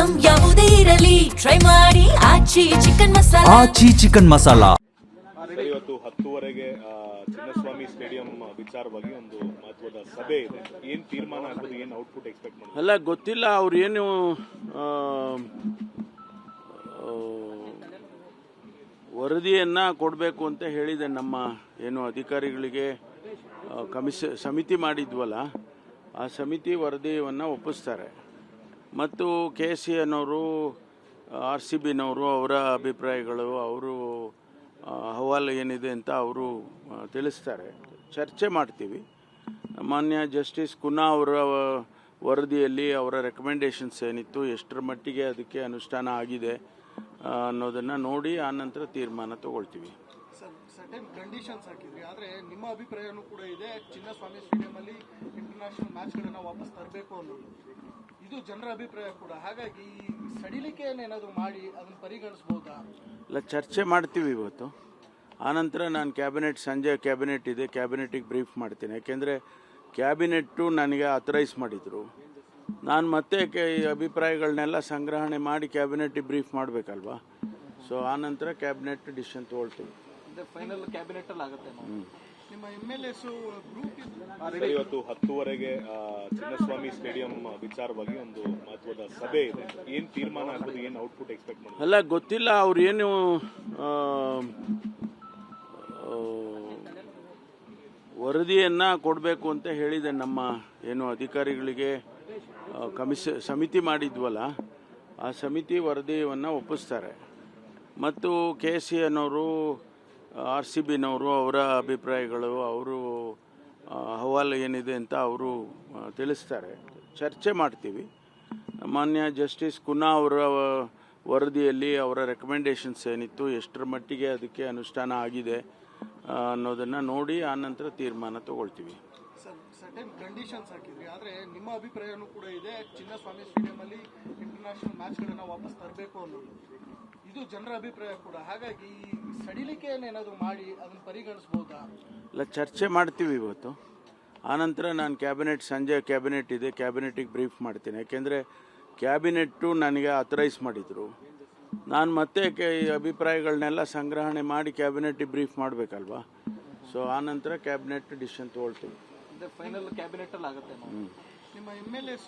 Item ಯಾವುದೇ ಇರಲಿ try ಮಾಡಿ ಆಚಿ ಚಿಕನ್ ಮಸಾಲಾ. ಆಚಿ ಚಿಕನ್ ಮಸಾಲಾ. ಸರ್, ಇವತ್ತು 10:30ಗೆ ಚಿನ್ನಸ್ವಾಮಿ ಸ್ಟೇಡಿಯಂ ವಿಚಾರವಾಗಿ ಒಂದು ಮಹತ್ವದ ಸಭೆ ಇದೆ. ಏನ್ ತೀರ್ಮಾನ ಆಗೋದು, ಏನ್ ಔಟ್ಪುಟ್ ಎಕ್ಸ್ಪೆಕ್ಟ್ ಮಾಡೋದು? ಅಲ್ಲ ಗೊತ್ತಿಲ್ಲ. ಅವ್ರು ಏನು ವರದಿಯನ್ನು ಕೊಡಬೇಕು ಅಂತ ಹೇಳಿದೆ. ನಮ್ಮ ಏನು ಅಧಿಕಾರಿಗಳಿಗೆ ಸಮಿತಿ ಮಾಡಿದ್ವಲ್ಲ, ಆ ಸಮಿತಿ ವರದಿಯನ್ನು ಒಪ್ಪಿಸ್ತಾರೆ. ಮತ್ತು KCNವರು RCBನವರು ಅವರ ಅಭಿಪ್ರಾಯಗಳು, ಅವರು ಅಹವಾಲು ಏನಿದೆ ಅಂತ ಅವರು ತಿಳಿಸ್ತಾರೆ. ಚರ್ಚೆ ಮಾಡ್ತೀವಿ. ಮಾನ್ಯ ಜಸ್ಟಿಸ್ ಕುನ್ನಾ ಅವರ ವರದಿಯಲ್ಲಿ ಅವರ ರೆಕಮೆಂಡೇಶನ್ಸ್ ಏನಿತ್ತು, ಎಷ್ಟರ ಮಟ್ಟಿಗೆ ಅದಕ್ಕೆ ಅನುಷ್ಠಾನ ಆಗಿದೆ ಅನ್ನೋದನ್ನು ನೋಡಿ ಆನಂತರ ತೀರ್ಮಾನ ತಗೊಳ್ತೀವಿ. ಸರ್ಟನ್ ಕಂಡೀಷನ್ಸ್ ಹಾಕಿದ್ರಿ, ಆದರೆ ನಿಮ್ಮ ಅಭಿಪ್ರಾಯನೂ ಕೂಡ ಇದೆ, ಚಿನ್ನಸ್ವಾಮಿ ಸ್ಟೇಡಿಯಂಲ್ಲಿ ಇಂಟರ್ನ್ಯಾಷನಲ್ ಮ್ಯಾಚ್ಗಳನ್ನು ವಾಪಸ್ ತರಬೇಕು ಅನ್ನೋದು. ಇದು ಜನರ ಅಭಿಪ್ರಾಯ ಕೂಡ. ಹಾಗಾಗಿ ಸಡಿಲಿಕೆ ಏನಾದರೂ ಮಾಡಿ ಅದನ್ನು ಪರಿಗಣಿಸಬಹುದಾ? ಇಲ್ಲ, ಚರ್ಚೆ ಮಾಡ್ತೀವಿ ಇವತ್ತು. ಆನಂತರ ನಾನು ಸಂಜೆ ಕ್ಯಾಬಿನೆಟ್ ಇದೆ, ಕ್ಯಾಬಿನೆಟಿಗೆ ಬ್ರೀಫ್ ಮಾಡ್ತೀನಿ. ಯಾಕೆಂದರೆ ಕ್ಯಾಬಿನೆಟ್ಟು ನನಗೆ ಅಥರೈಸ್ ಮಾಡಿದರು. ನಾನು ಮತ್ತೆ ಅಭಿಪ್ರಾಯಗಳನ್ನೆಲ್ಲ ಸಂಗ್ರಹಣೆ ಮಾಡಿ ಕ್ಯಾಬಿನೆಟ್ಟಿಗೆ ಬ್ರೀಫ್ ಮಾಡಬೇಕಲ್ವಾ. ಸೊ ಆನಂತರ ಕ್ಯಾಬಿನೆಟ್ ಡಿಸಿಷನ್ ತೊಗೊಳ್ತೀವಿ. ಫೈನಲ್ ಕ್ಯಾಬಿನೆಟ್ ಅಲ್ಲಿ ಆಗುತ್ತೆ. ನಿಮ್ಮ MLAs ಗ್ರೂಪ್ ಇವತ್ತು 10:30ಗೆ ಚಿನ್ನಸ್ವಾಮಿ ಸ್ಟೇಡಿಯಂ ವಿಚಾರವಾಗಿ ಒಂದು ಮಹತ್ವದ ಸಭೆ ಇದೆ. ಏನ್ ತೀರ್ಮಾನ ಆಗೋದು, ಏನ್ ಔಟ್ಪುಟ್ ಎಕ್ಸ್ಪೆಕ್ಟ್ ಮಾಡೋದು? ಅಲ್ಲ ಗೊತ್ತಿಲ್ಲ. ಅವ್ರು ಏನು ವರದಿಯನ್ನು ಕೊಡಬೇಕು ಅಂತ ಹೇಳಿದೆ. ನಮ್ಮ ಏನು ಅಧಿಕಾರಿಗಳಿಗೆ ಸಮಿತಿ ಮಾಡಿದ್ವಲ್ಲ, ಆ ಸಮಿತಿ ವರದಿಯನ್ನು ಒಪ್ಪಿಸ್ತಾರೆ. ಮತ್ತು KCNವರು RCBನವರು ಅವರ ಅಭಿಪ್ರಾಯಗಳು, ಅವರು ಅಹವಾಲು ಏನಿದೆ ಅಂತ ಅವರು ತಿಳಿಸ್ತಾರೆ. ಚರ್ಚೆ ಮಾಡ್ತೀವಿ. ಮಾನ್ಯ ಜಸ್ಟಿಸ್ ಕುನ್ನಾ ಅವರ ವರದಿಯಲ್ಲಿ ಅವರ ರೆಕಮೆಂಡೇಶನ್ಸ್ ಏನಿತ್ತು, ಎಷ್ಟರ ಮಟ್ಟಿಗೆ ಅದಕ್ಕೆ ಅನುಷ್ಠಾನ ಆಗಿದೆ ಅನ್ನೋದನ್ನು ನೋಡಿ ಆನಂತರ ತೀರ್ಮಾನ ತಗೊಳ್ತೀವಿ. ಸರ್ಟನ್ ಕಂಡೀಷನ್ಸ್ ಹಾಕಿದ್ರಿ, ಆದರೆ ನಿಮ್ಮ ಅಭಿಪ್ರಾಯನೂ ಕೂಡ ಇದೆ, ಚಿನ್ನಸ್ವಾಮಿ ಸ್ಟೇಡಿಯಂಲ್ಲಿ ಇಂಟರ್ನ್ಯಾಷನಲ್ ಮ್ಯಾಚ್ಗಳನ್ನು ವಾಪಸ್ ತರಬೇಕು ಅನ್ನೋದು. ಇದು ಜನರ ಅಭಿಪ್ರಾಯ ಕೂಡ. ಹಾಗಾಗಿ ಸಡಿಲಿಕೆ ಏನಾದರೂ ಮಾಡಿ ಅದನ್ನು ಪರಿಗಣಿಸಬಹುದಾ? ಇಲ್ಲ, ಚರ್ಚೆ ಮಾಡ್ತೀವಿ ಇವತ್ತು. ಆನಂತರ ನಾನು ಸಂಜೆ ಕ್ಯಾಬಿನೆಟ್ ಇದೆ, ಕ್ಯಾಬಿನೆಟಿಗೆ ಬ್ರೀಫ್ ಮಾಡ್ತೀನಿ. ಯಾಕೆಂದರೆ ಕ್ಯಾಬಿನೆಟ್ಟು ನನಗೆ ಅಥರೈಸ್ ಮಾಡಿದರು. ನಾನು ಮತ್ತೆ ಅಭಿಪ್ರಾಯಗಳನ್ನೆಲ್ಲ ಸಂಗ್ರಹಣೆ ಮಾಡಿ ಕ್ಯಾಬಿನೆಟ್ಟಿಗೆ ಬ್ರೀಫ್ ಮಾಡಬೇಕಲ್ವಾ. ಸೊ ಆನಂತರ ಕ್ಯಾಬಿನೆಟ್ ಡಿಸಿಷನ್ ತೊಗೊಳ್ತೀವಿ. ಫೈನಲ್ ಕ್ಯಾಬಿನೆಟ್ ಅಲ್ಲಿ ಆಗುತ್ತೆ. ನಿಮ್ಮ MLAs